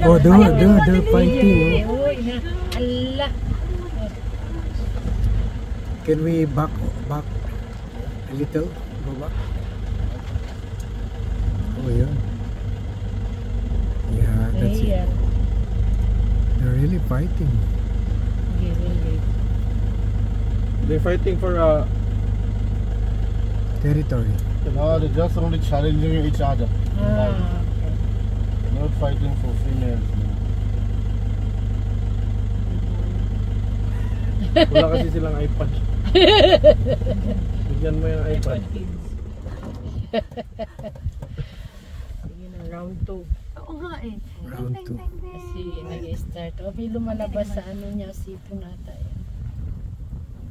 Oh, they're fighting. Allah. Can we back a little? Go back. Oh yeah. Yeah, that's it. They're really fighting. They're fighting for territory. No, they're just only challenging each other. Okay. They're not fighting for females. Wala kasi silang iPad. Bigyan mo yung iPad. Sige na, round 2. Oo nga eh. Round 2. Kasi nag-start. O, may lumalabas sa ano niya, sipon ata yan.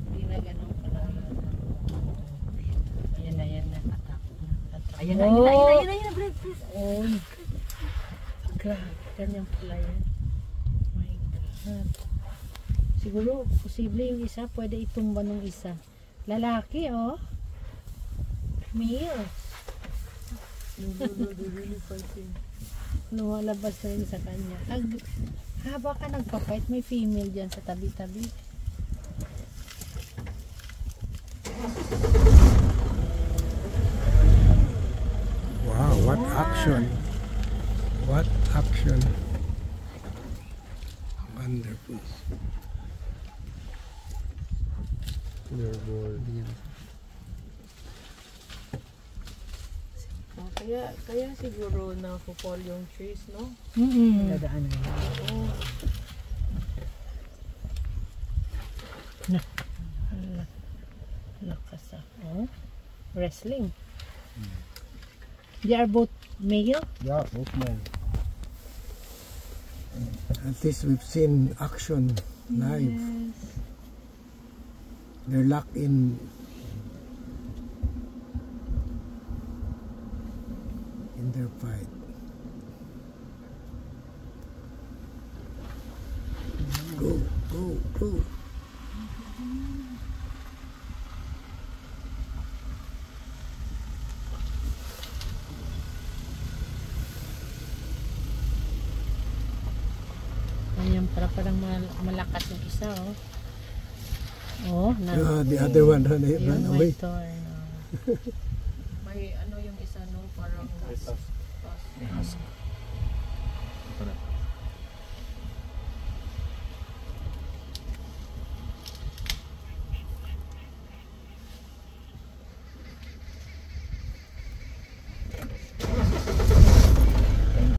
Hindi na ganun pala. Ayan na. Ayan na, breakfast. Oy. Grabe, ganyan pala yan. Oh my God. Siguro, posible yung isa, pwede itumba ng isa. Lalaki, oh. Male. Lumalabas na rin sa kanya. Haba ka nagpa-fight, may female dyan sa tabi-tabi. Wow, what action. What action. Wonderful. They're bored. Kaya siguro na fall yung trees, no? Nadaanan na. Lakas ako. Wrestling. They are both male? Yeah, both men. At least we've seen action live. Yes. They're locked in their fight. Go. Ayan, parang malakas yung isa, oh. Oh, The other one ran away. May turn. May ano yung isa, no? Parang